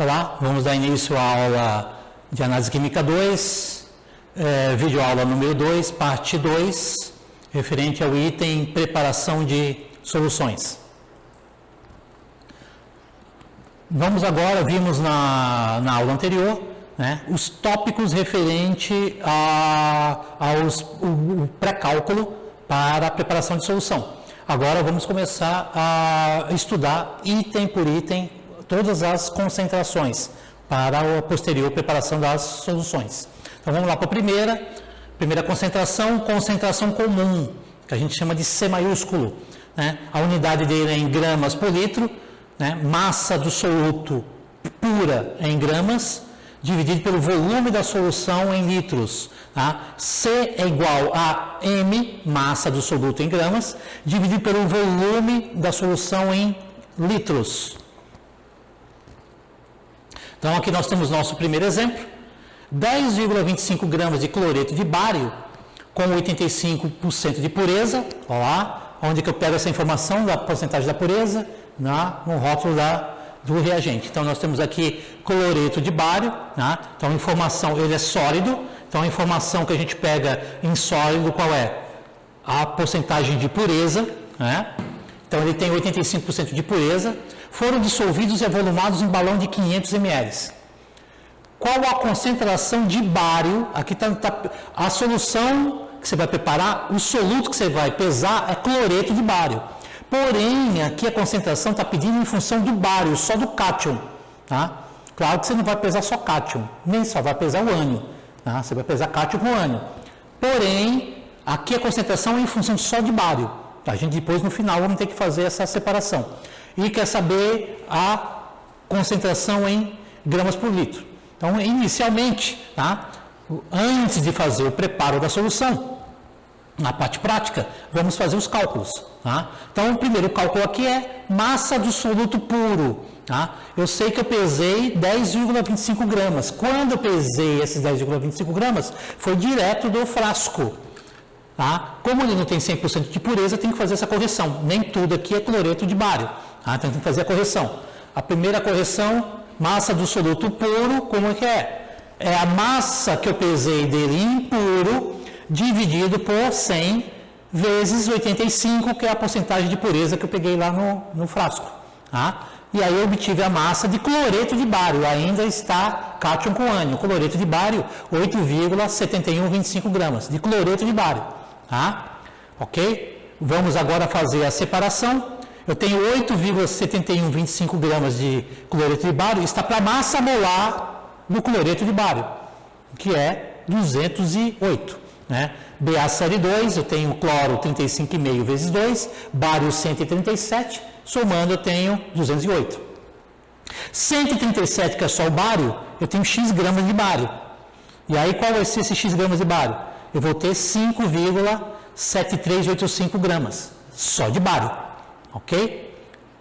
Olá, vamos dar início à aula de Análise Química 2, vídeo aula número 2, parte 2, referente ao item Preparação de Soluções. Vamos agora, vimos na aula anterior, né, os tópicos referentes ao pré-cálculo para a preparação de solução. Agora vamos começar a estudar item por item todas as concentrações para a posterior preparação das soluções. Então vamos lá para a primeira concentração, concentração comum, que a gente chama de C maiúsculo, né? A unidade dele é em gramas por litro, né? Massa do soluto pura é em gramas, dividido pelo volume da solução em litros. Tá? C é igual a M, massa do soluto em gramas, dividido pelo volume da solução em litros. Então, aqui nós temos nosso primeiro exemplo, 10,25 gramas de cloreto de bário com 85% de pureza. Olha lá, onde que eu pego essa informação da porcentagem da pureza? No rótulo do reagente. Então, nós temos aqui cloreto de bário, né? Então, a informação, ele é sólido, então a informação que a gente pega em sólido, qual é? A porcentagem de pureza, né? Então, ele tem 85% de pureza, foram dissolvidos e avolumados em balão de 500 ml. Qual a concentração de bário? Aqui está a solução que você vai preparar, o soluto que você vai pesar é cloreto de bário. Porém, aqui a concentração está pedindo em função do bário, só do cátion. Tá? Claro que você não vai pesar só cátion, nem só vai pesar o ânion. Tá? Você vai pesar cátion com ânion. Porém, aqui a concentração é em função só de bário. A gente depois, no final, vamos ter que fazer essa separação. E quer saber a concentração em gramas por litro. Então, inicialmente, tá? Antes de fazer o preparo da solução, na parte prática, vamos fazer os cálculos. Tá? Então, o primeiro cálculo aqui é massa do soluto puro. Tá? Eu sei que eu pesei 10,25 gramas. Quando eu pesei esses 10,25 gramas, foi direto do frasco. Tá? Como ele não tem 100% de pureza, tem que fazer essa correção. Nem tudo aqui é cloreto de bário. Tá? Então, tem que fazer a correção. A primeira correção, massa do soluto puro, como é que é? É a massa que eu pesei dele impuro, dividido por 100 vezes 85, que é a porcentagem de pureza que eu peguei lá no frasco. Tá? E aí eu obtive a massa de cloreto de bário, ainda está cátion com ânion. Cloreto de bário, 8,7125 gramas de cloreto de bário. Tá? Ok? Vamos agora fazer a separação. Eu tenho 8,7125 gramas de cloreto de bário, está para a massa molar do cloreto de bário, que é 208. Né? BA série 2, eu tenho cloro 35,5 vezes 2, bário 137, somando eu tenho 208. 137, que é só o bário, eu tenho X gramas de bário. E aí qual vai ser esse X gramas de bário? Eu vou ter 5,7385 gramas, só de bário. Ok?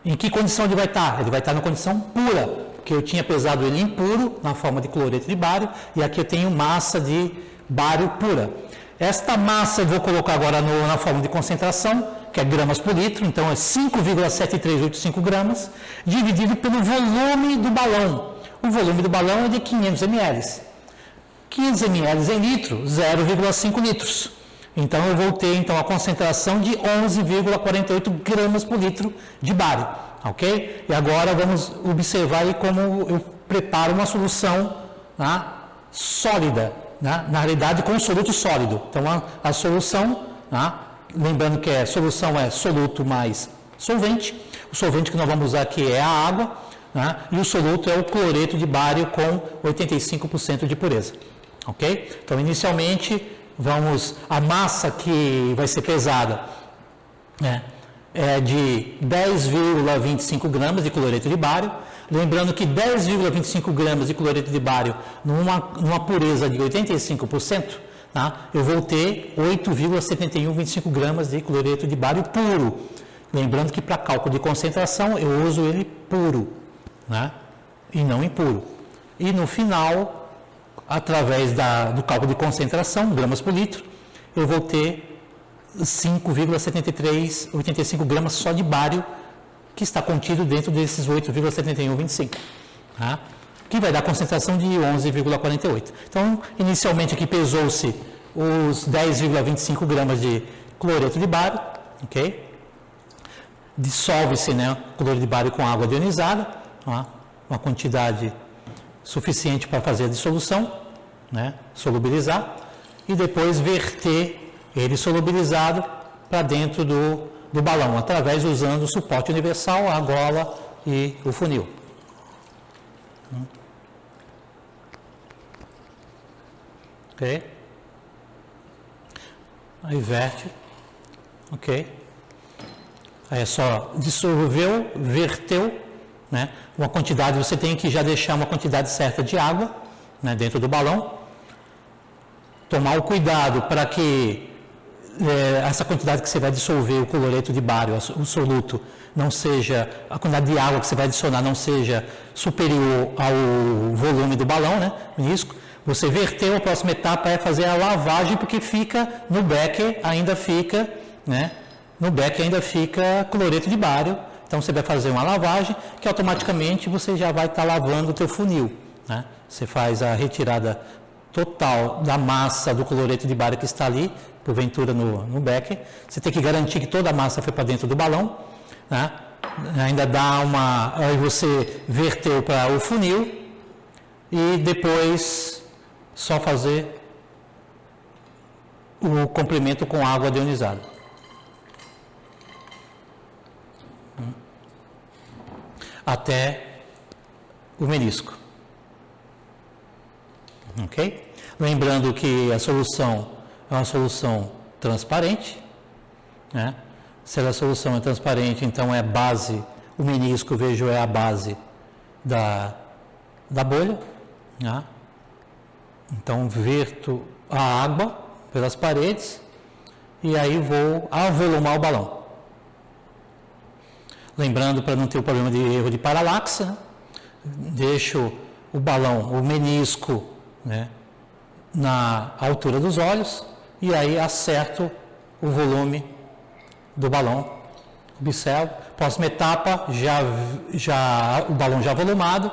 Em que condição ele vai estar? Ele vai estar na condição pura, porque eu tinha pesado ele impuro, na forma de cloreto de bário, e aqui eu tenho massa de bário pura. Esta massa eu vou colocar agora na forma de concentração, que é gramas por litro, então é 5,7385 gramas, dividido pelo volume do balão. O volume do balão é de 500 ml. 500 ml em litro, 0,5 litros. Então, eu vou ter então, a concentração de 11,48 gramas por litro de bário. Ok? E agora vamos observar aí como eu preparo uma solução, tá, sólida. Na realidade, com soluto sólido. Então, a solução, tá? Lembrando que a solução é soluto mais solvente. O solvente que nós vamos usar aqui é a água, tá? E o soluto é o cloreto de bário com 85% de pureza. Ok? Então, inicialmente, a massa que vai ser pesada, né, é de 10,25 gramas de cloreto de bário. Lembrando que 10,25 gramas de cloreto de bário numa pureza de 85%, tá? Eu vou ter 8,7125 gramas de cloreto de bário puro. Lembrando que para cálculo de concentração eu uso ele puro, né? E não impuro. E no final, através do cálculo de concentração, gramas por litro, eu vou ter 5,7385 gramas só de bário que está contido dentro desses 8,7125. Tá? que vai dar concentração de 11,48. Então, inicialmente aqui pesou-se os 10,25 gramas de cloreto de bário, ok? Dissolve-se, né, cloreto de bário com água ionizada, ó, uma quantidade suficiente para fazer a dissolução, né, solubilizar, e depois verter ele solubilizado para dentro do balão, através usando o suporte universal, a gola e o funil. Ok? Aí verte, ok? Aí é só dissolveu, verteu, né? Uma quantidade, você tem que já deixar uma quantidade certa de água, né, dentro do balão. Tomar o cuidado para que essa quantidade que você vai dissolver o cloreto de bário, o soluto, não seja, a quantidade de água que você vai adicionar não seja superior ao volume do balão, né, menisco. Você verteu, a próxima etapa é fazer a lavagem, porque fica no becker, ainda fica, né, no becker ainda fica cloreto de bário. Então você vai fazer uma lavagem que automaticamente você já vai estar lavando o teu funil, né? Você faz a retirada total da massa do cloreto de bário que está ali, porventura no becker. Você tem que garantir que toda a massa foi para dentro do balão, né? Ainda dá uma... Aí você verteu para o funil e depois só fazer o complemento com água deionizada. Até o menisco. Ok? Lembrando que a solução é uma solução transparente, né? Se a solução é transparente, então é a base, o menisco, vejo, é a base da bolha, né? Então verto a água pelas paredes e aí vou avolumar o balão. Lembrando, para não ter o problema de erro de paralaxe, né? Deixo o balão, o menisco, né, na altura dos olhos e aí acerto o volume do balão. Observo, próxima etapa, o balão já volumado,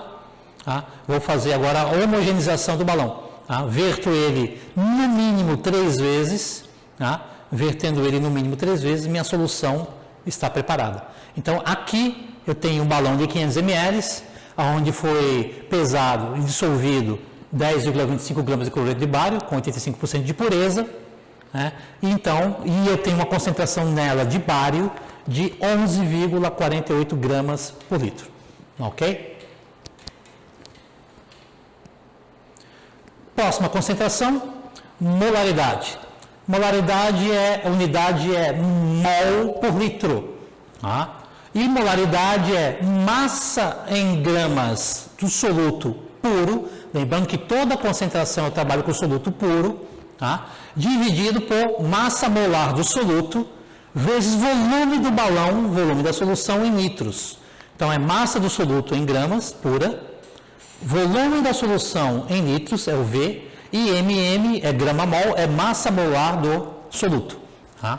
tá? Vou fazer agora a homogeneização do balão, tá? Verto ele no mínimo 3 vezes, tá? Vertendo ele no mínimo 3 vezes, minha solução está preparada. Então aqui eu tenho um balão de 500 ml, onde foi pesado e dissolvido 10,25 gramas de cloreto de bário, com 85% de pureza, né? E eu tenho uma concentração nela de bário de 11,48 gramas por litro. Ok? Próxima concentração, molaridade. Molaridade a unidade é mol por litro. Tá? E molaridade é massa em gramas do soluto puro, lembrando que toda concentração eu trabalho com soluto puro, tá? Dividido por massa molar do soluto, vezes volume do balão, volume da solução em litros. Então é massa do soluto em gramas pura, volume da solução em litros, é o V, e MM é grama-mol, é massa molar do soluto. Tá?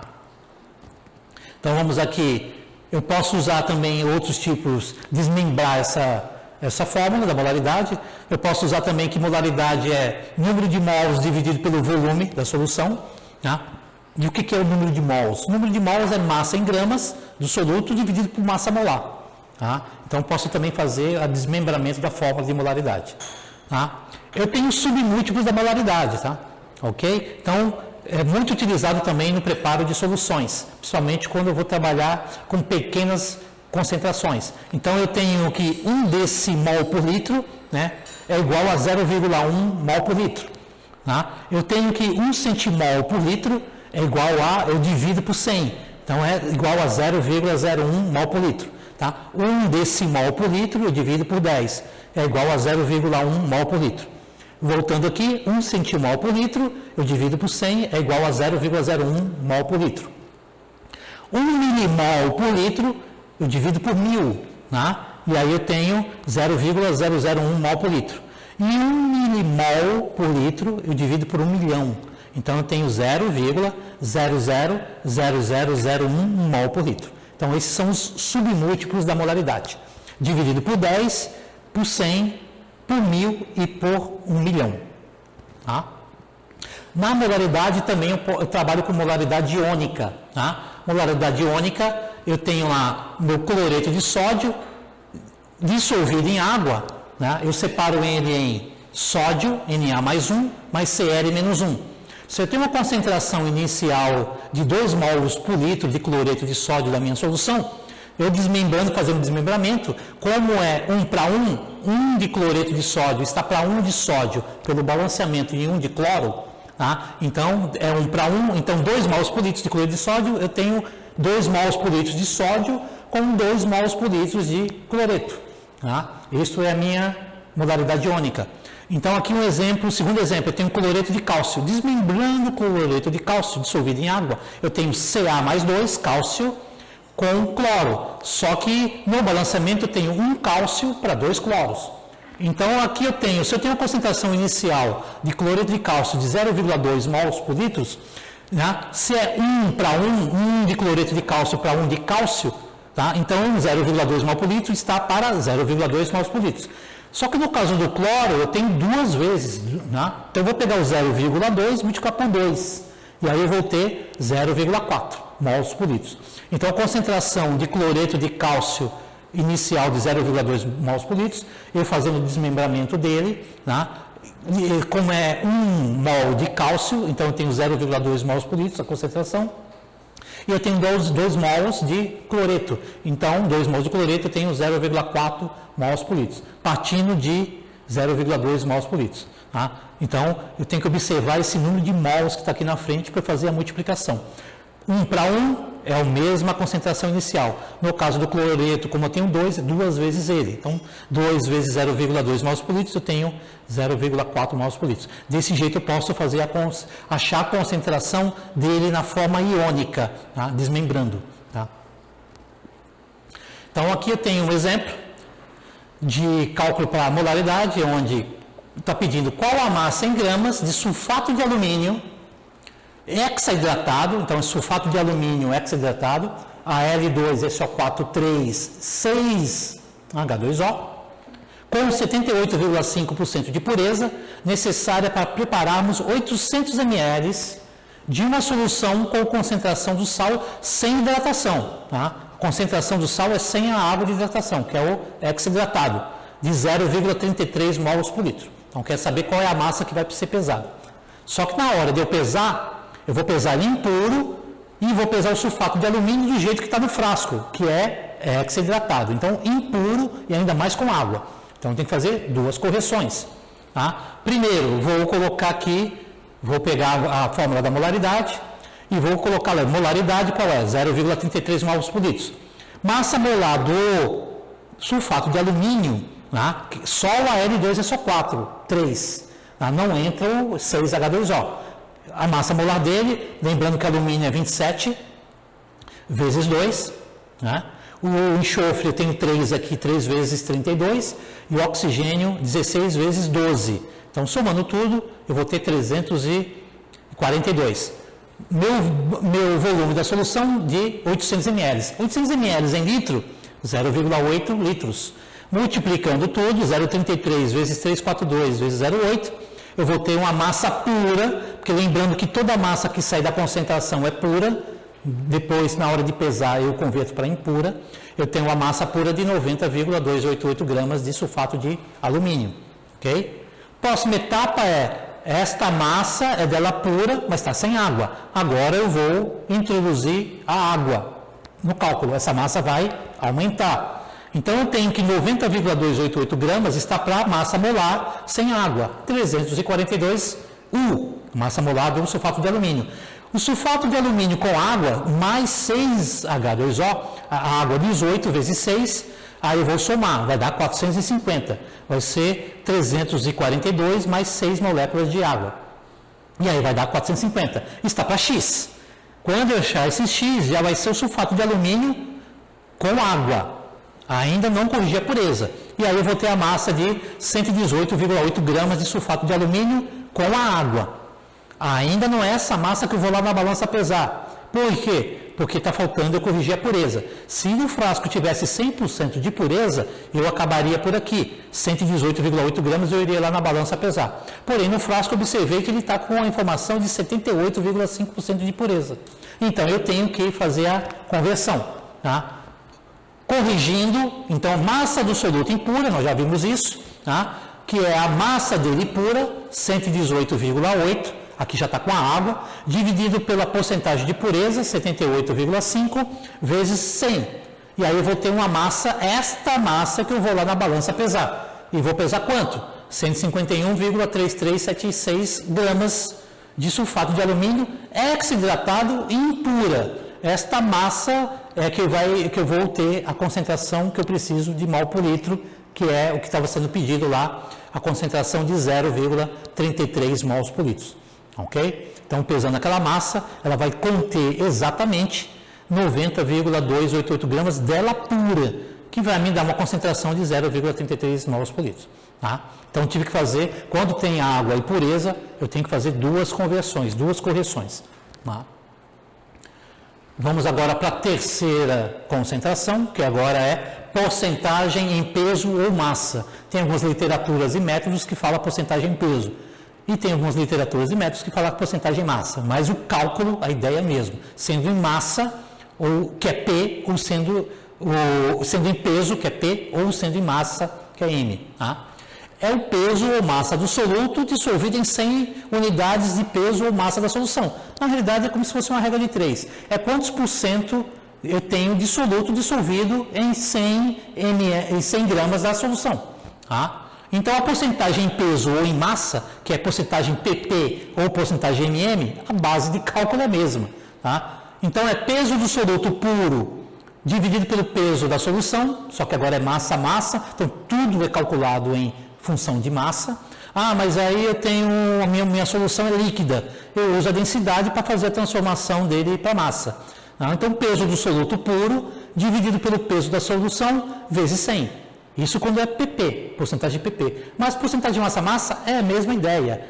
Então vamos aqui, eu posso usar também outros tipos, desmembrar essa fórmula da molaridade. Eu posso usar também que molaridade é número de mols dividido pelo volume da solução. Tá? E o que é o número de mols? O número de mols é massa em gramas do soluto dividido por massa molar. Tá? Então posso também fazer o desmembramento da fórmula de molaridade. Tá? Eu tenho submúltiplos da molaridade, tá? Ok? Então é muito utilizado também no preparo de soluções, principalmente quando eu vou trabalhar com pequenas concentrações. Então eu tenho que 1 decimol por litro, né, é igual a 0,1 mol por litro. Tá? Eu tenho que 1 centimol por litro é igual a, eu divido por 100, então é igual a 0,01 mol por litro. Tá? 1 decimol por litro eu divido por 10, é igual a 0,1 mol por litro. Voltando aqui, 1 centimol por litro, eu divido por 100, é igual a 0,01 mol por litro. 1 milimol por litro, eu divido por 1000, né? E aí eu tenho 0,001 mol por litro. E 1 milimol por litro, eu divido por 1 milhão. Então eu tenho 0,000001 mol por litro. Então esses são os submúltiplos da molaridade. Dividido por 10, por 100, por 1.000 e por 1.000.000. Tá? Na molaridade também eu trabalho com molaridade iônica. Tá? Molaridade iônica, eu tenho lá meu cloreto de sódio dissolvido em água, né? Eu separo ele em sódio, Na mais 1, mais Cl menos 1. Se eu tenho uma concentração inicial de 2 mols por litro de cloreto de sódio da minha solução, eu desmembrando, fazendo desmembramento, como é 1 para 1, 1 de cloreto de sódio está para 1 de sódio pelo balanceamento em 1 de cloro, tá? Então é 1 para 1, então 2 mols por litro de cloreto de sódio, eu tenho 2 mols por litro de sódio com 2 mols por litro de cloreto. Tá? Isso é a minha modalidade iônica. Então aqui um exemplo, o segundo exemplo, eu tenho cloreto de cálcio. Desmembrando o cloreto de cálcio dissolvido em água, eu tenho Ca mais 2, cálcio, com cloro. Só que no balanceamento eu tenho 1 cálcio para 2 cloros. Então aqui eu tenho, se eu tenho uma concentração inicial de cloreto de cálcio de 0,2 mols por litro, né? Se é 1 para 1, 1 de cloreto de cálcio para 1 de cálcio, tá? Então 0,2 mol por litro está para 0,2 mols por litro. Só que no caso do cloro, eu tenho 2 vezes, né? Então eu vou pegar o 0,2 e multiplicar por 2. E aí eu vou ter 0,4 mols por litro. Então a concentração de cloreto de cálcio inicial de 0,2 mols por litro, eu fazendo o desmembramento dele, né? E como é 1 mol de cálcio, então eu tenho 0,2 mols por litro, a concentração. E eu tenho 2 mols de cloreto. Então, 2 mols de cloreto, eu tenho 0,4 mols por litro, partindo de 0,2 mols por litro. Tá? Então, eu tenho que observar esse número de mols que está aqui na frente para fazer a multiplicação. 1 para 1 é a mesma concentração inicial. No caso do cloreto, como eu tenho 2, 2 vezes ele. Então, 2 vezes 0,2 mols por litro, eu tenho 0,4 mols por litro. Desse jeito eu posso fazer achar a concentração dele na forma iônica, tá? Desmembrando. Tá? Então, aqui eu tenho um exemplo de cálculo para a molaridade, onde está pedindo qual a massa em gramas de sulfato de alumínio hexaidratado, então sulfato de alumínio hexaidratado, Al2SO4 3 6H2O, com 78,5% de pureza, necessária para prepararmos 800 ml de uma solução com concentração do sal sem hidratação. Tá? A concentração do sal é sem a água de hidratação, que é o hexaidratado, de 0,33 mols por litro. Então, quer saber qual é a massa que vai ser pesada. Só que na hora de eu pesar, eu vou pesar ele impuro e vou pesar o sulfato de alumínio do jeito que está no frasco, que é hexaidratado. Então, impuro e ainda mais com água. Então, tem que fazer 2 correções. Tá? Primeiro, vou colocar aqui, vou pegar a fórmula da molaridade e vou colocar a molaridade, qual é? 0,33 mols por litro. Massa molar do sulfato de alumínio, tá? Só o Al2SO4, 3. Tá? Não entra o 6H2O. A massa molar dele, lembrando que alumínio é 27 vezes 2, né? O enxofre eu tenho 3 aqui, 3 vezes 32, e o oxigênio 16 vezes 12. Então, somando tudo, eu vou ter 342. Meu volume da solução de 800 ml. 800 ml em litro, 0,8 litros. Multiplicando tudo, 0,33 vezes 342 vezes 0,8, eu vou ter uma massa pura, porque lembrando que toda massa que sai da concentração é pura, depois na hora de pesar eu converto para impura, eu tenho uma massa pura de 90,288 gramas de sulfato de alumínio. Ok? Próxima etapa esta massa é dela pura, mas está sem água. Agora eu vou introduzir a água no cálculo, essa massa vai aumentar. Então, eu tenho que 90,288 gramas está para massa molar sem água, 342 U, massa molar do sulfato de alumínio. O sulfato de alumínio com água, mais 6H2O, a água 18 vezes 6, aí eu vou somar, vai dar 450, vai ser 342 mais 6 moléculas de água. E aí vai dar 450, está para X. Quando eu achar esse X, já vai ser o sulfato de alumínio com água. Ainda não corrigi a pureza. E aí eu vou ter a massa de 118,8 gramas de sulfato de alumínio com a água. Ainda não é essa massa que eu vou lá na balança pesar. Por quê? Porque está faltando eu corrigir a pureza. Se no frasco tivesse 100% de pureza, eu acabaria por aqui. 118,8 gramas eu iria lá na balança pesar. Porém, no frasco eu observei que ele está com a informação de 78,5% de pureza. Então, eu tenho que fazer a conversão. Tá? Corrigindo, então, massa do soluto impura, nós já vimos isso, tá? Que é a massa dele pura, 118,8, aqui já está com a água, dividido pela porcentagem de pureza, 78,5, vezes 100. E aí eu vou ter uma massa, esta massa que eu vou lá na balança pesar. E vou pesar quanto? 151,3376 gramas de sulfato de alumínio hexidratado impura. Esta massa é que eu vou ter a concentração que eu preciso de mol por litro, que é o que estava sendo pedido lá, a concentração de 0,33 mols por litro. Ok? Então, pesando aquela massa, ela vai conter exatamente 90,288 gramas dela pura, que vai me dar uma concentração de 0,33 mols por litro. Tá? Então, tive que fazer, quando tem água e pureza, eu tenho que fazer duas conversões, duas correções. Tá? Vamos agora para a terceira concentração, que agora é porcentagem em peso ou massa. Tem algumas literaturas e métodos que falam porcentagem em peso. E tem algumas literaturas e métodos que falam porcentagem em massa. Mas o cálculo, a ideia é mesmo. Sendo em massa, ou que é P, ou sendo em peso, que é P, ou sendo em massa, que é M. Tá? É o peso ou massa do soluto dissolvido em 100 unidades de peso ou massa da solução. Na realidade, é como se fosse uma regra de 3. É quantos por cento eu tenho de soluto dissolvido em 100 gramas da solução. Tá? Então, a porcentagem em peso ou em massa, que é porcentagem PP ou porcentagem MM, a base de cálculo é a mesma. Tá? Então, é peso do soluto puro dividido pelo peso da solução, só que agora é massa-massa, então tudo é calculado em função de massa. Ah, mas aí eu tenho, a minha solução é líquida, eu uso a densidade para fazer a transformação dele para massa. Então, peso do soluto puro dividido pelo peso da solução vezes 100. Isso quando é PP, porcentagem de PP. Mas porcentagem de massa-massa é a mesma ideia.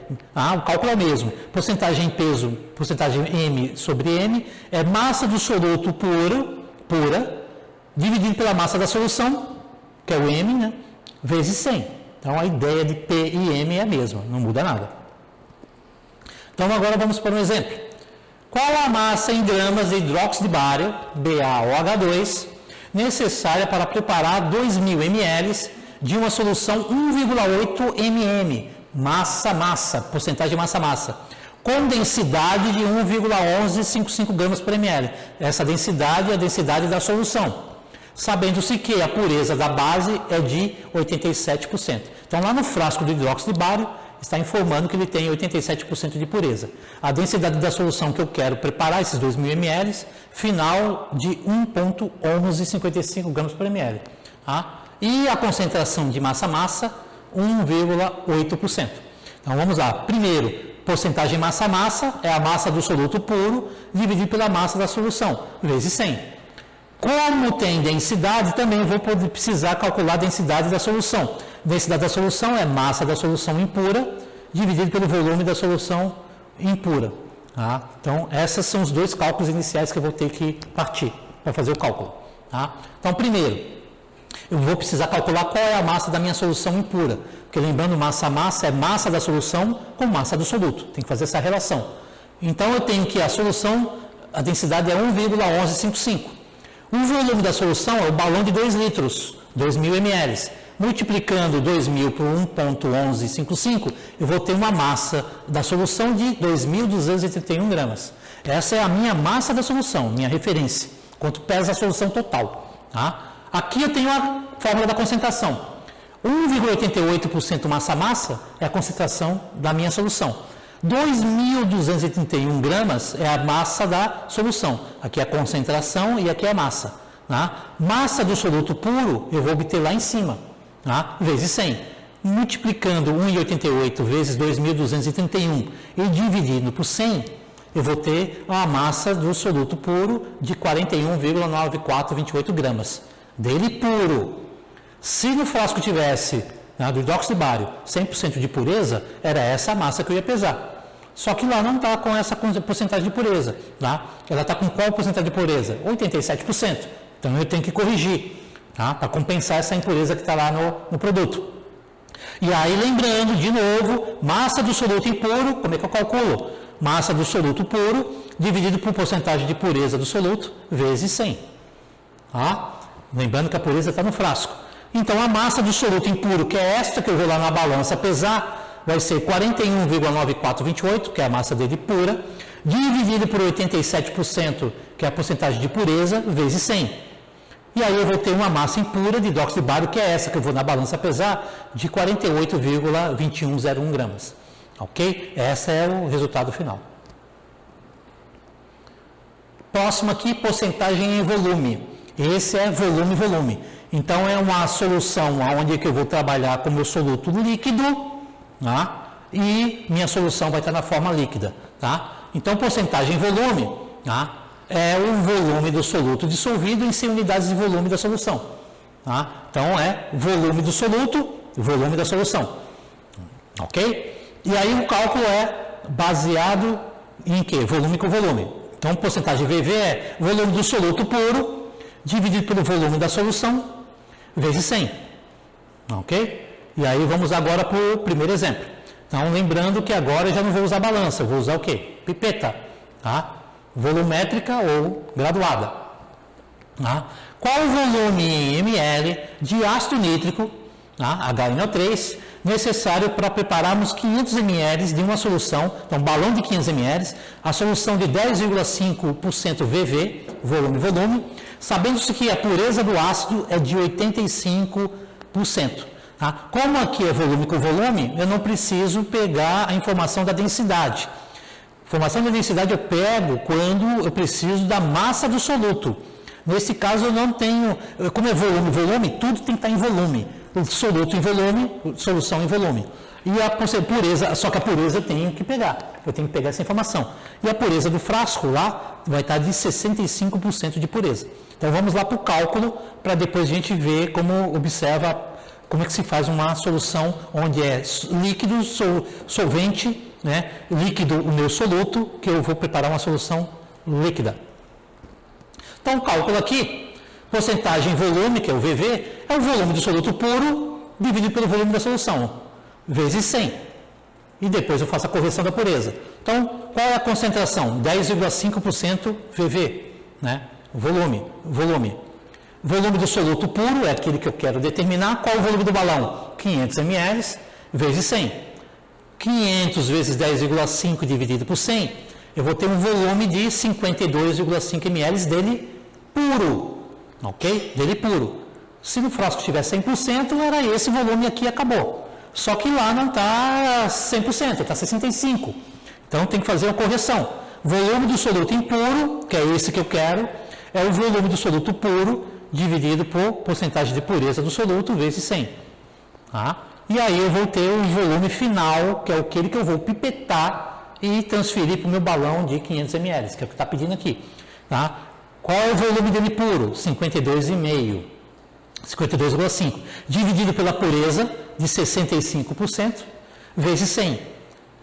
O cálculo é o mesmo. Porcentagem em peso, porcentagem M sobre M, é massa do soluto pura, dividido pela massa da solução, que é o M, né, vezes 100. Então, a ideia de P e M é a mesma, não muda nada. Então, agora vamos para um exemplo. Qual a massa em gramas de hidróxido de bário, BaOH2, necessária para preparar 2.000 ml de uma solução 1,8 mm, massa-massa, porcentagem de massa-massa, com densidade de 1,1155 gramas por ml. Essa densidade é a densidade da solução. Sabendo-se que a pureza da base é de 87%. Então, lá no frasco do hidróxido de bário, está informando que ele tem 87% de pureza. A densidade da solução que eu quero preparar, esses 2.000 ml, final de 1,1155 gramas por ml. Tá? E a concentração de massa-massa, 1,8%. Então, vamos lá. Primeiro, porcentagem massa-massa é a massa do soluto puro dividido pela massa da solução, vezes 100. Como tem densidade, também vou precisar calcular a densidade da solução. Densidade da solução é massa da solução impura dividido pelo volume da solução impura. Tá? Então, esses são os dois cálculos iniciais que eu vou ter que partir para fazer o cálculo. Tá? Então, primeiro, eu vou precisar calcular qual é a massa da minha solução impura. Porque lembrando, massa-massa é massa da solução com massa do soluto. Tem que fazer essa relação. Então, eu tenho que a solução, a densidade é 1,1155. O volume da solução é o balão de 2 litros, 2.000 ml. Multiplicando 2.000 por 1,1155, eu vou ter uma massa da solução de 2.231 gramas. Essa é a minha massa da solução, minha referência, quanto pesa a solução total. Tá? Aqui eu tenho a fórmula da concentração. 1,88% massa-massa é a concentração da minha solução. 2.231 gramas é a massa da solução. Aqui é a concentração e aqui é a massa. Tá? Massa do soluto puro, eu vou obter lá em cima, tá? Vezes 100. Multiplicando 1,88 vezes 2.231 e dividindo por 100, eu vou ter a massa do soluto puro de 41,9428 gramas. Dele puro. Se no frasco tivesse do hidróxido de bário 100% de pureza, era essa a massa que eu ia pesar. Só que lá não está com essa porcentagem de pureza. Tá? Ela está com qual porcentagem de pureza? 87%. Então eu tenho que corrigir, tá? Para compensar essa impureza que está lá no produto. E aí, lembrando, de novo, massa do soluto impuro, como é que eu calculo? Massa do soluto puro dividido por porcentagem de pureza do soluto vezes 100. Tá? Lembrando que a pureza está no frasco. Então, a massa do soluto impuro, que é esta que eu vou lá na balança pesar, vai ser 41,9428, que é a massa dele pura, dividido por 87%, que é a porcentagem de pureza, vezes 100. E aí eu vou ter uma massa impura de dióxido de bário, que é essa que eu vou na balança pesar, de 48,2101 gramas. Ok? Esse é o resultado final. Próximo aqui, porcentagem em volume. Esse é volume. Então, é uma solução onde que eu vou trabalhar com meu soluto líquido, tá? E minha solução vai estar na forma líquida. Tá? Então, porcentagem em volume, tá? É o volume do soluto dissolvido em 100 unidades de volume da solução. Tá? Então, é volume do soluto, volume da solução. Ok? E aí o cálculo é baseado em quê? Volume com volume. Então, porcentagem VV é volume do soluto puro dividido pelo volume da solução vezes 100. Ok? E aí vamos agora para o primeiro exemplo. Então, lembrando que agora eu já não vou usar balança, eu vou usar o quê? Pipeta. Tá? Volumétrica ou graduada. Tá? Qual o volume em ml de ácido nítrico, tá? HNO3, necessário para prepararmos 500 ml de uma solução, então balão de 500 ml, a solução de 10,5% VV, volume, sabendo-se que a pureza do ácido é de 85%. Tá? Como aqui é volume com volume, eu não preciso pegar a informação da densidade. Informação da densidade eu pego quando eu preciso da massa do soluto. Nesse caso eu não tenho, como é volume, tudo tem que estar em volume. O soluto em volume, solução em volume. E a pureza, só que a pureza eu tenho que pegar. Eu tenho que pegar essa informação. E a pureza do frasco lá vai estar de 65% de pureza. Então vamos lá para o cálculo, para depois a gente ver como observa, como é que se faz uma solução onde é líquido, solvente, né? Líquido o meu soluto, que eu vou preparar uma solução líquida. Então, o cálculo aqui, porcentagem volume, que é o VV, é o volume do soluto puro dividido pelo volume da solução, vezes 100. E depois eu faço a correção da pureza. Então, qual é a concentração? 10,5% VV, né? Volume. Volume do soluto puro é aquele que eu quero determinar. Qual é o volume do balão? 500 ml vezes 100. 500 vezes 10,5 dividido por 100, eu vou ter um volume de 52,5 ml dele puro, ok? Dele puro. Se no frasco tiver 100%, era esse volume aqui e acabou. Só que lá não está 100%, está 65%. Então tem que fazer uma correção. Volume do soluto impuro, que é esse que eu quero, é o volume do soluto puro dividido por porcentagem de pureza do soluto vezes 100. Tá? E aí eu vou ter o volume final, que é aquele que eu vou pipetar e transferir para o meu balão de 500 ml, que é o que está pedindo aqui. Tá? Qual é o volume dele puro? 52,5. 52,5. Dividido pela pureza de 65% vezes 100.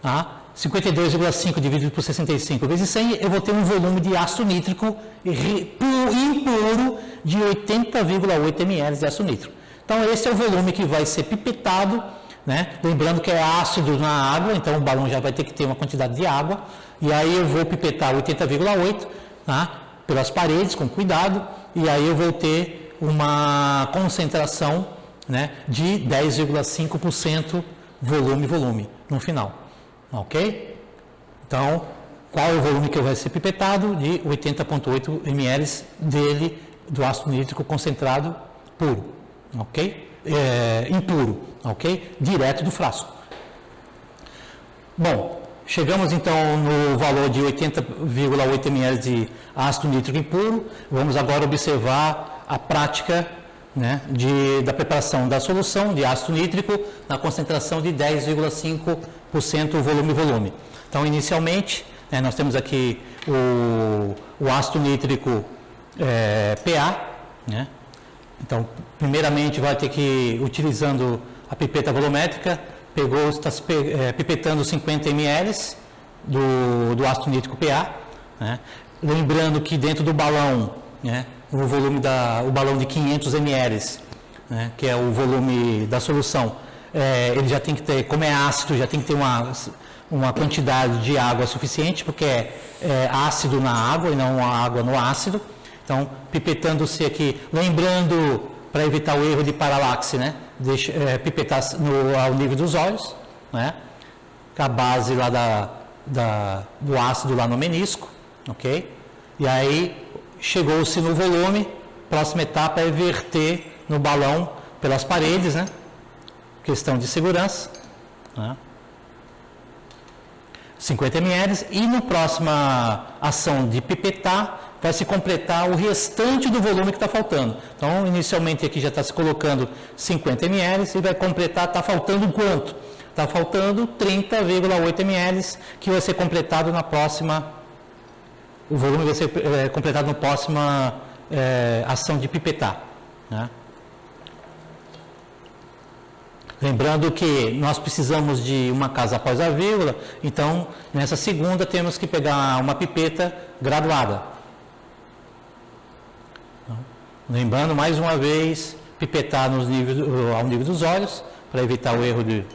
Tá? 52,5 dividido por 65 vezes 100, eu vou ter um volume de ácido nítrico impuro de 80,8 ml de ácido nítrico. Então, esse é o volume que vai ser pipetado, né? Lembrando que é ácido na água, então o balão já vai ter que ter uma quantidade de água. E aí eu vou pipetar 80,8, tá? Pelas paredes, com cuidado, e aí eu vou ter uma concentração, né, de 10,5% volume no final. Ok? Então, qual é o volume que vai ser pipetado? De 80,8 ml dele, do ácido nítrico concentrado puro. Ok? Impuro, ok? Direto do frasco. Bom, chegamos então no valor de 80,8 ml de ácido nítrico impuro. Vamos agora observar a prática, né, da preparação da solução de ácido nítrico na concentração de 10,5% volume. Então, inicialmente, né, nós temos aqui o ácido nítrico PA, né? Então, primeiramente vai ter que, utilizando a pipeta volumétrica, está pipetando 50 ml, do ácido nítrico PA, né? Lembrando que dentro do balão, né, o volume o balão de 500 ml, né, que é o volume da solução, ele já tem que ter, como é ácido, já tem que ter uma quantidade de água suficiente, porque é ácido na água e não a água no ácido. Então, pipetando-se aqui, lembrando, para evitar o erro de paralaxe, né, pipetar ao nível dos olhos, né, a base lá do ácido lá no menisco, ok? E aí, chegou-se no volume, próxima etapa é verter no balão pelas paredes, né, questão de segurança, né? 50 ml, e na próxima ação de pipetar, vai se completar o restante do volume que está faltando. Então, inicialmente aqui já está se colocando 50 ml e vai completar, está faltando quanto? Está faltando 30,8 ml, que vai ser completado na próxima, o volume vai ser completado na próxima ação de pipetar, né? Lembrando que nós precisamos de uma casa após a vírgula, então nessa segunda temos que pegar uma pipeta graduada. Lembrando mais uma vez, pipetar ao nível dos olhos, para evitar o erro de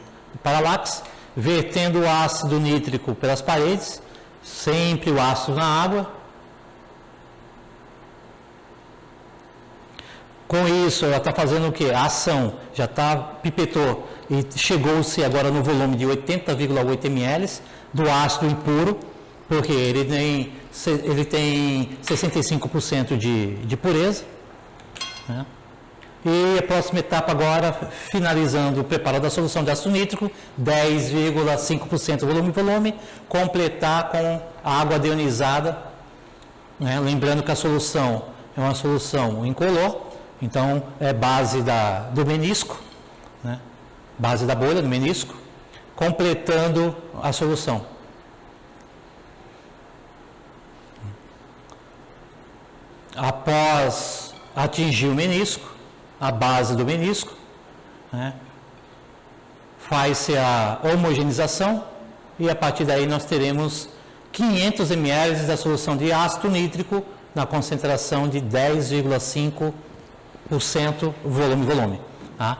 paralaxe, vertendo o ácido nítrico pelas paredes, sempre o ácido na água. Com isso, ela está fazendo o quê? A ação já pipetou e chegou-se agora no volume de 80,8 ml do ácido impuro, porque ele tem 65% de pureza, né? E a próxima etapa agora, finalizando o preparo da solução de ácido nítrico, 10,5% volume, completar com a água deionizada, né? Lembrando que a solução é uma solução incolor. Então, é base do menisco, né? Base da bolha do menisco, completando a solução. Após atingir o menisco, a base do menisco, né, faz-se a homogeneização e a partir daí nós teremos 500 ml da solução de ácido nítrico na concentração de 10,5% volume, tá?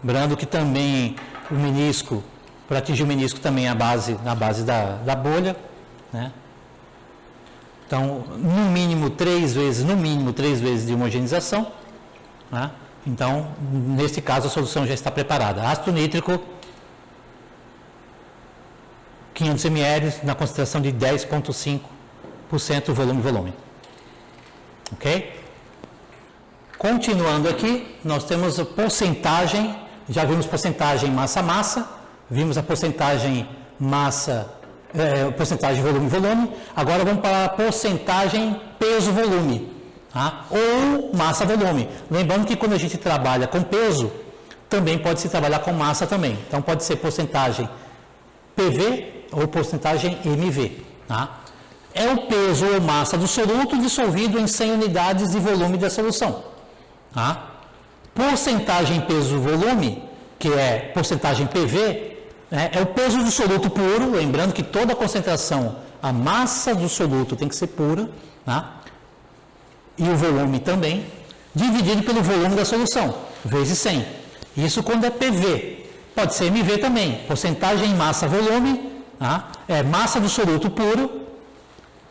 Lembrando que também o menisco, para atingir o menisco também é na base da bolha, né? Então, no mínimo 3 vezes de homogeneização, né? Então, nesse caso a solução já está preparada. Ácido nítrico, 500 ml na concentração de 10,5% volume. Ok? Continuando aqui, nós temos a porcentagem, já vimos porcentagem massa-massa, vimos a porcentagem porcentagem volume, agora vamos para a porcentagem peso-volume, tá? Ou massa-volume. Lembrando que quando a gente trabalha com peso, também pode se trabalhar com massa também. Então pode ser porcentagem PV ou porcentagem MV, tá? É o peso ou massa do soluto dissolvido em 100 unidades de volume da solução. Tá? Porcentagem peso-volume, que é porcentagem PV, né, é o peso do soluto puro, lembrando que toda concentração, a massa do soluto tem que ser pura, tá? E o volume também, dividido pelo volume da solução, vezes 100. Isso quando é PV. Pode ser MV também, porcentagem massa-volume, tá? É massa do soluto puro,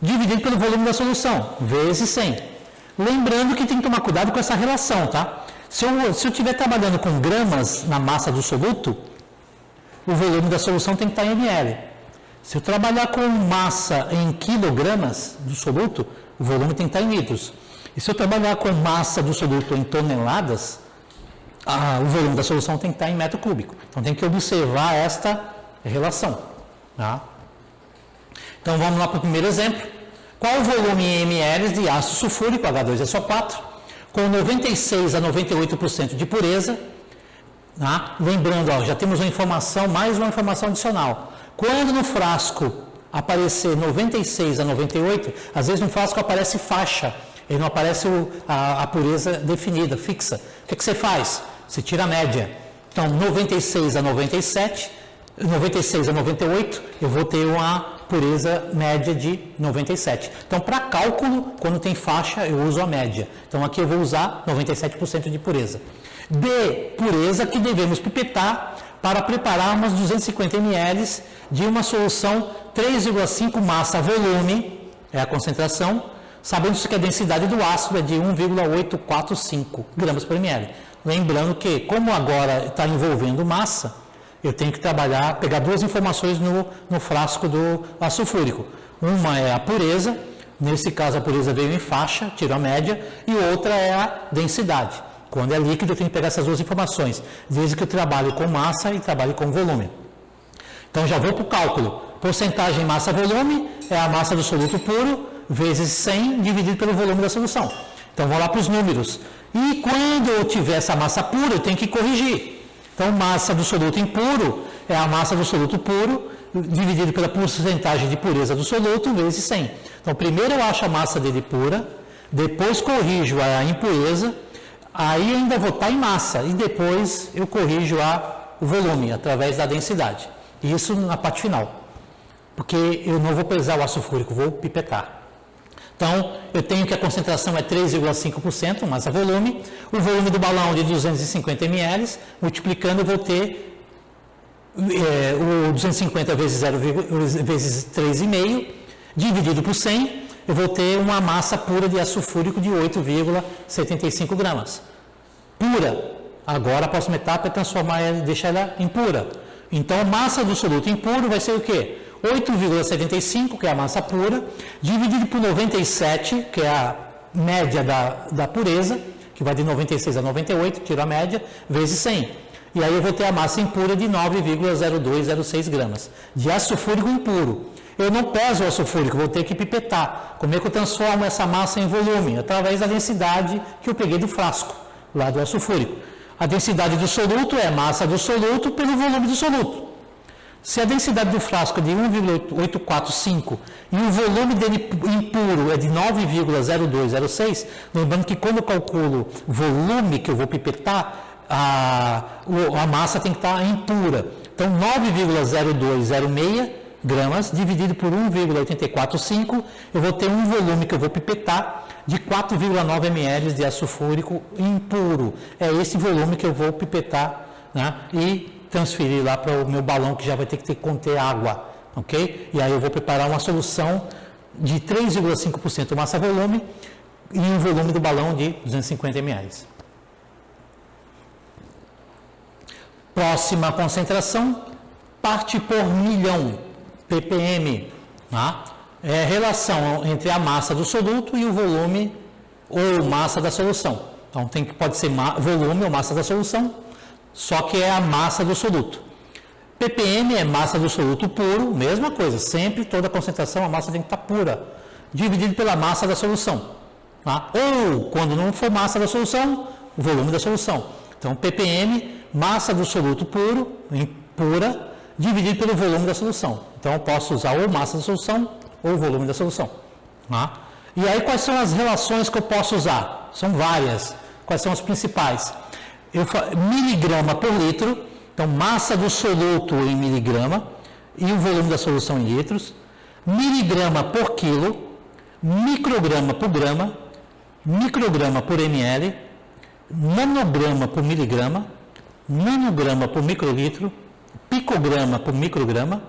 dividido pelo volume da solução, vezes 100. Lembrando que tem que tomar cuidado com essa relação, tá? Se eu estiver trabalhando com gramas na massa do soluto, o volume da solução tem que estar em ml. Se eu trabalhar com massa em quilogramas do soluto, o volume tem que estar em litros. E se eu trabalhar com massa do soluto em toneladas, o volume da solução tem que estar em metro cúbico. Então tem que observar esta relação, tá? Então vamos lá para o primeiro exemplo. Qual o volume em ml de ácido sulfúrico, H2SO4, com 96 a 98% de pureza? Tá? Lembrando, já temos uma informação, mais uma informação adicional. Quando no frasco aparecer 96 a 98, às vezes no frasco aparece faixa, ele não aparece a pureza definida, fixa. O que você faz? Você tira a média. Então, 96 a 97, 96 a 98, eu vou ter uma pureza média de 97. Então, para cálculo, quando tem faixa, eu uso a média. Então, aqui eu vou usar 97% de pureza. De pureza que devemos pipetar para preparar umas 250 ml de uma solução 3,5 massa volume, é a concentração, sabendo que a densidade do ácido é de 1,845 gramas por ml. Lembrando que, como agora está envolvendo massa, eu tenho que pegar duas informações no frasco do ácido sulfúrico. Uma é a pureza, nesse caso a pureza veio em faixa, tiro a média, e outra é a densidade. Quando é líquido, eu tenho que pegar essas duas informações, desde que eu trabalho com massa e trabalho com volume. Então, já vou para o cálculo. Porcentagem massa-volume é a massa do soluto puro vezes 100 dividido pelo volume da solução. Então, vou lá para os números. E quando eu tiver essa massa pura, eu tenho que corrigir. Então, massa do soluto impuro é a massa do soluto puro dividido pela porcentagem de pureza do soluto vezes 100. Então, primeiro eu acho a massa dele pura, depois corrijo a impureza, aí ainda vou estar em massa e depois eu corrijo o volume através da densidade. Isso na parte final, porque eu não vou pesar o ácido sulfúrico, vou pipetar. Então, eu tenho que a concentração é 3,5%, massa volume, o volume do balão de 250 ml, multiplicando eu vou ter o 250 vezes 3,5, dividido por 100, eu vou ter uma massa pura de ácido sulfúrico de 8,75 gramas. Pura. Agora a próxima etapa é transformar ela, deixar ela impura. Então, a massa do soluto impuro vai ser o quê? 8,75, que é a massa pura, dividido por 97, que é a média da pureza, que vai de 96 a 98, tiro a média, vezes 100. E aí eu vou ter a massa impura de 9,0206 gramas, de ácido sulfúrico impuro. Eu não peso o ácido sulfúrico, vou ter que pipetar. Como é que eu transformo essa massa em volume? Através da densidade que eu peguei do frasco, lá do ácido sulfúrico. A densidade do soluto é a massa do soluto pelo volume do soluto. Se a densidade do frasco é de 1,845 e o volume dele impuro é de 9,0206, lembrando que quando eu calculo o volume que eu vou pipetar, a massa tem que estar impura. Então, 9,0206 gramas dividido por 1,845, eu vou ter um volume que eu vou pipetar de 4,9 ml de ácido sulfúrico impuro. É esse volume que eu vou pipetar, né, e transferir lá para o meu balão, que já vai ter que conter água, ok? E aí eu vou preparar uma solução de 3,5% massa volume e um volume do balão de 250 ml. Próxima concentração, parte por milhão, ppm, tá? É a relação entre a massa do soluto e o volume ou massa da solução. Então, pode ser volume ou massa da solução, só que é a massa do soluto. ppm é massa do soluto puro, mesma coisa, sempre toda concentração a massa tem que estar pura, dividido pela massa da solução. Tá? Ou, quando não for massa da solução, o volume da solução. Então, ppm, massa do soluto puro, pura, dividido pelo volume da solução. Então, eu posso usar ou massa da solução ou o volume da solução. Tá? E aí, quais são as relações que eu posso usar? São várias. Quais são as principais? Miligrama por litro, então massa do soluto em miligrama e o volume da solução em litros. Miligrama por quilo, micrograma por grama, micrograma por ml, nanograma por miligrama, nanograma por microlitro, picograma por micrograma,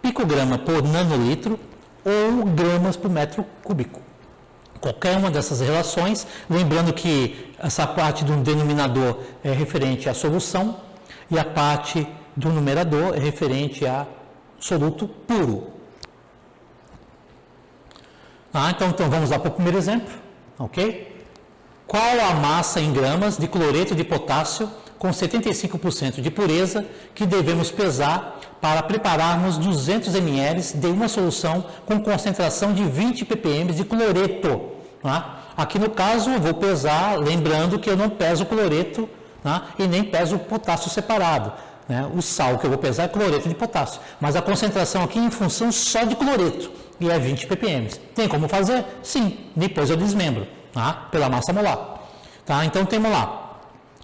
picograma por nanolitro ou gramas por metro cúbico. Qualquer uma dessas relações, lembrando que essa parte do denominador é referente à solução e a parte do numerador é referente a soluto puro. Então vamos lá para o primeiro exemplo, ok? Qual a massa em gramas de cloreto de potássio com 75% de pureza que devemos pesar para prepararmos 200 ml de uma solução com concentração de 20 ppm de cloreto? Tá? Aqui no caso eu vou pesar, lembrando que eu não peso cloreto, tá? E nem peso potássio separado. Né? O sal que eu vou pesar é cloreto de potássio, mas a concentração aqui é em função só de cloreto, e é 20 ppm. Tem como fazer? Sim, depois eu desmembro, tá? Pela massa molar. Tá? Então temos lá.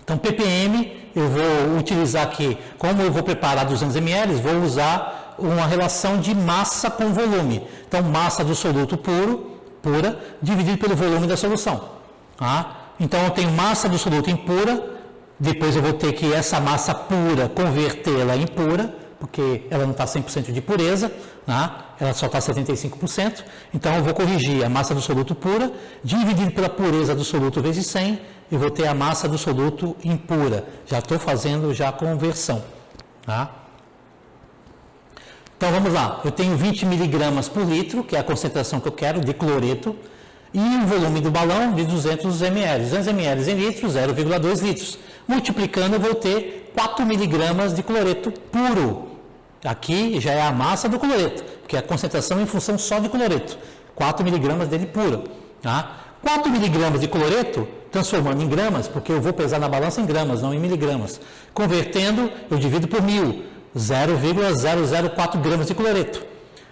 Então, ppm, eu vou utilizar aqui, como eu vou preparar 200 ml, vou usar uma relação de massa com volume. Então, massa do soluto pura, dividido pelo volume da solução. Tá? Então, eu tenho massa do soluto impura, depois eu vou ter que essa massa pura convertê-la em pura, porque ela não está 100% de pureza, né? Ela só está 75%. Então, eu vou corrigir a massa do soluto pura, dividido pela pureza do soluto vezes 100, eu vou ter a massa do soluto impura. Já estou fazendo já a conversão. Tá? Então, vamos lá. Eu tenho 20 miligramas por litro, que é a concentração que eu quero, de cloreto, e o volume do balão de 200 ml. 200 ml em litros, 0,2 litros. Multiplicando, eu vou ter 4 miligramas de cloreto puro. Aqui já é a massa do cloreto, que é a concentração em função só de cloreto. 4 miligramas dele puro. Tá? 4 miligramas de cloreto, transformando em gramas, porque eu vou pesar na balança em gramas, não em miligramas. Convertendo, eu divido por 1000, 0,004 gramas de cloreto.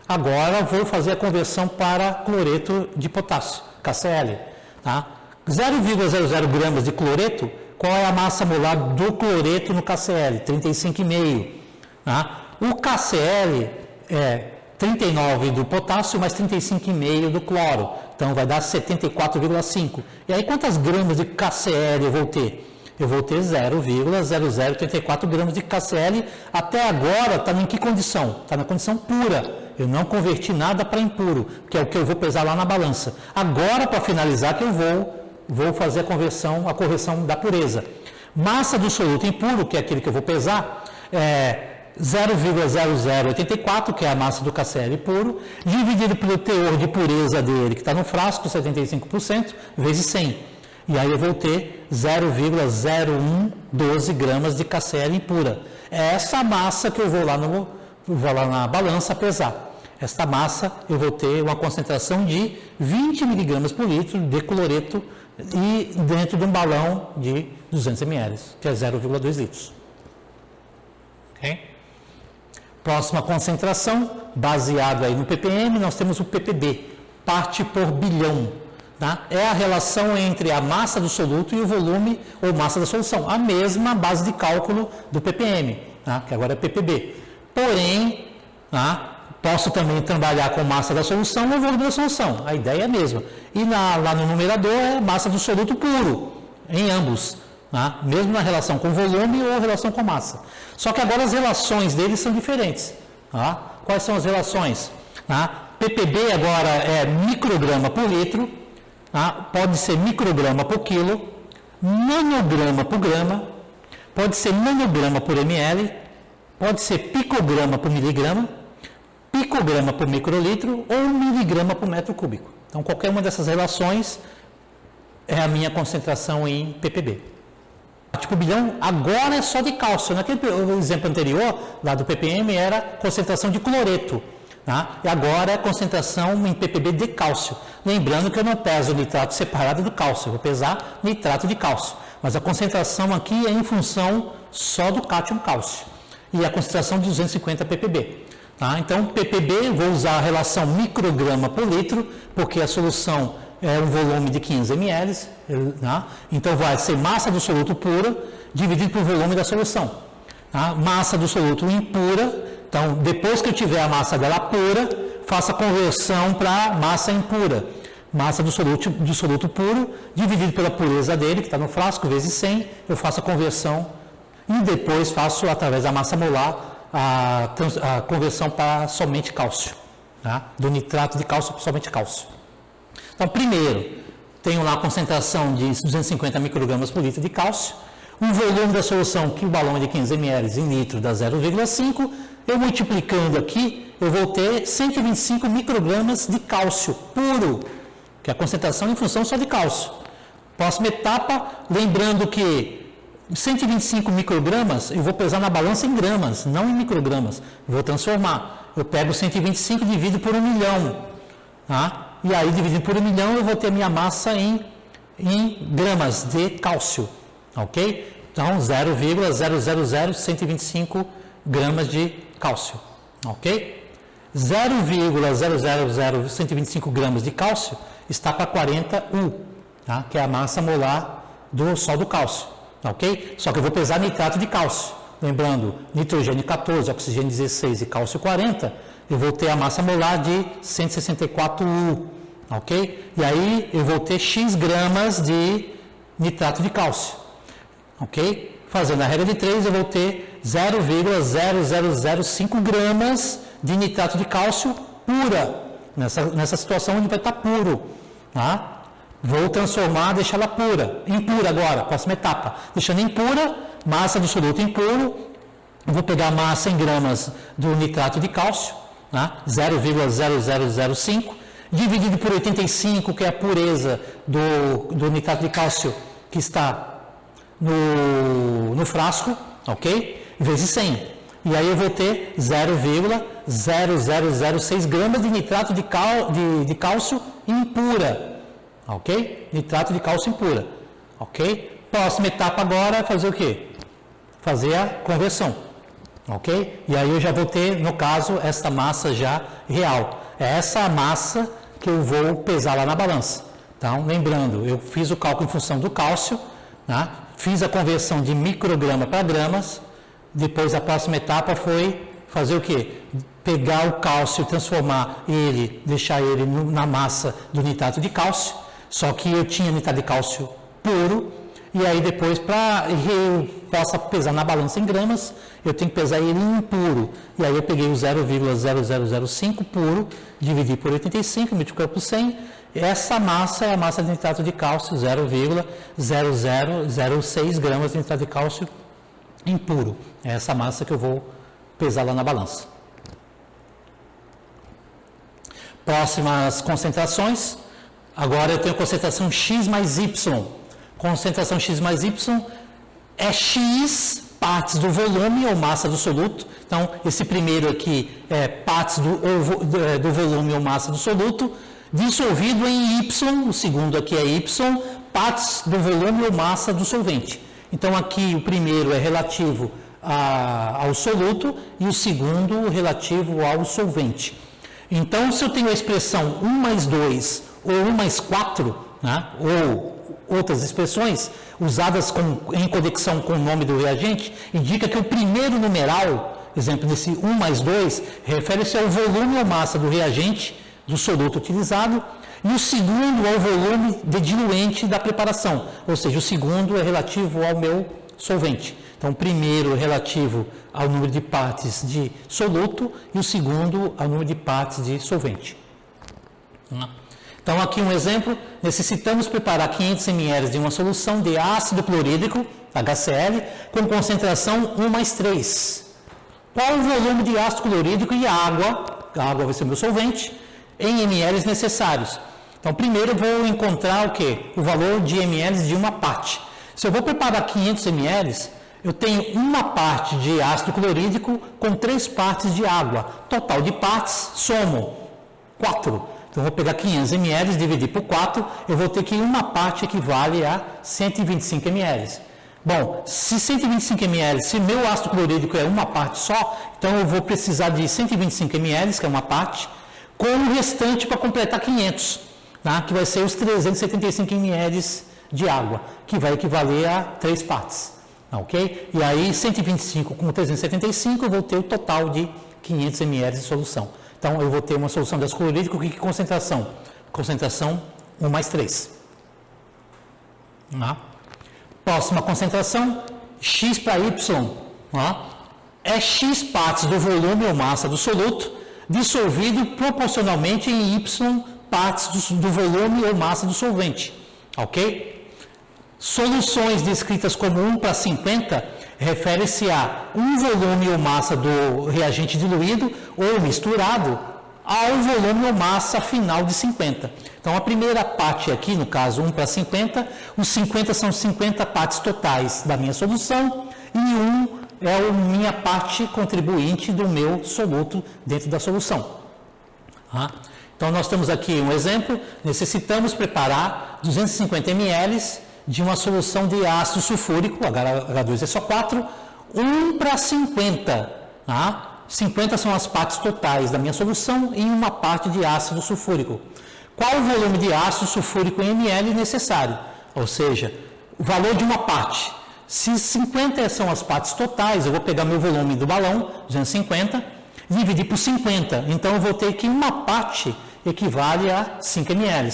Agora vou fazer a conversão para cloreto de potássio, KCl. Tá? 0,00 gramas de cloreto, qual é a massa molar do cloreto no KCl? 35,5. Tá? O KCl é 39 do potássio mais 35,5 do cloro. Então vai dar 74,5. E aí quantas gramas de KCl eu vou ter? Eu vou ter 0,0034 gramas de KCl. Até agora está em que condição? Está na condição pura. Eu não converti nada para impuro, que é o que eu vou pesar lá na balança. Agora, para finalizar, que eu vou fazer a correção da pureza. Massa do soluto impuro, que é aquele que eu vou pesar, é 0,0084, que é a massa do KCl puro, dividido pelo teor de pureza dele, que está no frasco, 75%, vezes 100. E aí eu vou ter 0,0112 gramas de KCl impura. É essa massa que eu vou lá na balança pesar. Esta massa eu vou ter uma concentração de 20 miligramas por litro de cloreto e dentro de um balão de 200 ml, que é 0,2 litros. Okay? Próxima concentração, baseado aí no ppm, nós temos o ppb, parte por bilhão. Tá? É a relação entre a massa do soluto e o volume ou massa da solução, a mesma base de cálculo do ppm, tá? Que agora é ppb. Porém, tá? Posso também trabalhar com massa da solução ou volume da solução, a ideia é a mesma. E lá no numerador é massa do soluto puro, em ambos, tá? Mesmo na relação com volume ou relação com massa. Só que agora as relações deles são diferentes. Tá? Quais são as relações? Tá? ppb agora é micrograma por litro, tá? Pode ser micrograma por quilo, nanograma por grama, pode ser nanograma por ml, pode ser picograma por miligrama, picograma por microlitro ou miligrama por metro cúbico. Então, qualquer uma dessas relações é a minha concentração em ppb. Parte por bilhão agora é só de cálcio. Naquele exemplo anterior, lá do ppm, era concentração de cloreto. Tá? E agora é concentração em ppb de cálcio. Lembrando que eu não peso o nitrato separado do cálcio, eu vou pesar nitrato de cálcio. Mas a concentração aqui é em função só do cátion cálcio. E a concentração de 250 ppb. Tá? Então, ppb, vou usar a relação micrograma por litro, porque a solução é um volume de 500 ml. Tá? Então, vai ser massa do soluto pura dividido pelo volume da solução. Tá? Massa do soluto impura. Então, depois que eu tiver a massa dela pura, faço a conversão para massa impura. Massa do soluto puro, dividido pela pureza dele, que está no frasco, vezes 100, eu faço a conversão e depois faço, através da massa molar, a conversão para somente cálcio. Tá? Do nitrato de cálcio para somente cálcio. Então, primeiro, tenho lá a concentração de 250 microgramas por litro de cálcio, o volume da solução, que o balão é de 500 ml em litro, dá 0,5, eu multiplicando aqui, eu vou ter 125 microgramas de cálcio puro, que é a concentração em função só de cálcio. Próxima etapa, lembrando que 125 microgramas, eu vou pesar na balança em gramas, não em microgramas. Vou transformar. Eu pego 125 e divido por 1 milhão. Tá? E aí, dividindo por 1 milhão, eu vou ter minha massa em gramas de cálcio. Ok? Então, 0,000125 gramas de cálcio. Ok? 0,000125 gramas de cálcio está para 40 U, tá? Que é a massa molar só do cálcio. Ok? Só que eu vou pesar nitrato de cálcio. lembrando, nitrogênio 14, oxigênio 16 e cálcio 40, eu vou ter a massa molar de 164 U, ok? E aí eu vou ter X gramas de nitrato de cálcio, ok? Fazendo a regra de 3, eu vou ter 0,0005 gramas de nitrato de cálcio pura, nessa situação onde vai estar puro, tá? Vou transformar, deixar ela pura, impura agora, próxima etapa. Deixando impura, massa do soluto impuro, vou pegar a massa em gramas do nitrato de cálcio, tá? 0,0005, dividido por 85, que é a pureza do nitrato de cálcio que está no frasco, ok? Vezes 100. E aí eu vou ter 0,0006 gramas de nitrato de cálcio impura, ok? Nitrato de cálcio impura, ok? Próxima etapa agora é fazer o quê? Fazer a conversão, ok? E aí eu já vou ter, no caso, esta massa já real. É essa massa que eu vou pesar lá na balança. Então, lembrando, eu fiz o cálculo em função do cálcio, né? Fiz a conversão de micrograma para gramas. Depois a próxima etapa foi fazer o quê? Pegar o cálcio e transformar ele, deixar ele na massa do nitrato de cálcio, só que eu tinha nitrato de cálcio puro, e aí depois para eu possa pesar na balança em gramas, eu tenho que pesar ele impuro. E aí eu peguei o 0,0005 puro, dividi por 85, multipliquei por 100, essa massa é a massa de nitrato de cálcio, 0,0006 gramas de nitrato de cálcio impuro. É essa massa que eu vou pesar lá na balança. Próximas concentrações. Agora eu tenho concentração X mais Y. Concentração X mais Y é X partes do volume ou massa do soluto. Então, esse primeiro aqui é partes do volume ou massa do soluto, dissolvido em Y, o segundo aqui é Y, partes do volume ou massa do solvente. Então, aqui o primeiro é relativo ao soluto e o segundo relativo ao solvente. Então, se eu tenho a expressão 1 mais 2 ou 1 mais 4, né, ou outras expressões usadas em conexão com o nome do reagente, indica que o primeiro numeral, exemplo desse 1 mais 2, refere-se ao volume ou massa do reagente, do soluto utilizado, e o segundo ao volume de diluente da preparação, ou seja, o segundo é relativo ao meu solvente. Então, o primeiro é relativo ao número de partes de soluto e o segundo ao número de partes de solvente. Então, aqui um exemplo, necessitamos preparar 500 ml de uma solução de ácido clorídrico, HCl, com concentração 1 mais 3. Qual o volume de ácido clorídrico e água, a água vai ser o meu solvente, em ml necessários? Então, primeiro eu vou encontrar o quê? O valor de ml de uma parte. Se eu vou preparar 500 ml, eu tenho uma parte de ácido clorídrico com 3 partes de água. Total de partes, somo 4. Então, eu vou pegar 500 ml, dividir por 4, eu vou ter que uma parte equivale a 125 ml. Bom, se 125 ml, se meu ácido clorídrico é uma parte só, então eu vou precisar de 125 ml, que é uma parte, com o restante para completar 500, tá? Que vai ser os 375 ml de água, que vai equivaler a 3 partes, ok? E aí 125 com 375 eu vou ter o total de 500 ml de solução. Então eu vou ter uma solução de ácido clorídrico, que concentração? Concentração 1 mais 3. Tá? Próxima concentração, X para Y, tá? É X partes do volume ou massa do soluto, dissolvido proporcionalmente em Y partes do volume ou massa do solvente, ok? Soluções descritas como 1 para 50 refere-se a um volume ou massa do reagente diluído ou misturado ao volume ou massa final de 50. Então, a primeira parte aqui, no caso 1 para 50, os 50 são 50 partes totais da minha solução e 1 é a minha parte contribuinte do meu soluto dentro da solução. Então, nós temos aqui um exemplo, necessitamos preparar 250 ml de uma solução de ácido sulfúrico, H2SO4, 1 para 50. 50 são as partes totais da minha solução em uma parte de ácido sulfúrico. Qual o volume de ácido sulfúrico em ml necessário? Ou seja, o valor de uma parte. Se 50 são as partes totais, eu vou pegar meu volume do balão, 250, e dividir por 50. Então, eu vou ter que uma parte equivale a 5 ml.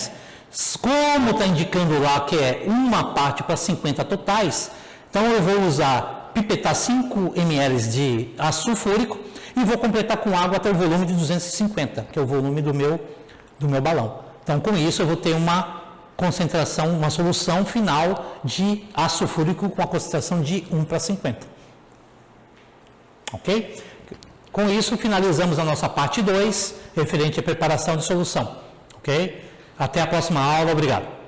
Como está indicando lá que é uma parte para 50 totais, então eu vou pipetar 5 ml de ácido sulfúrico e vou completar com água até o volume de 250, que é o volume do meu balão. Então, com isso, eu vou ter uma concentração, uma solução final de ácido sulfúrico com a concentração de 1:50. Ok? Com isso, finalizamos a nossa parte 2, referente à preparação de solução. Ok? Até a próxima aula. Obrigado.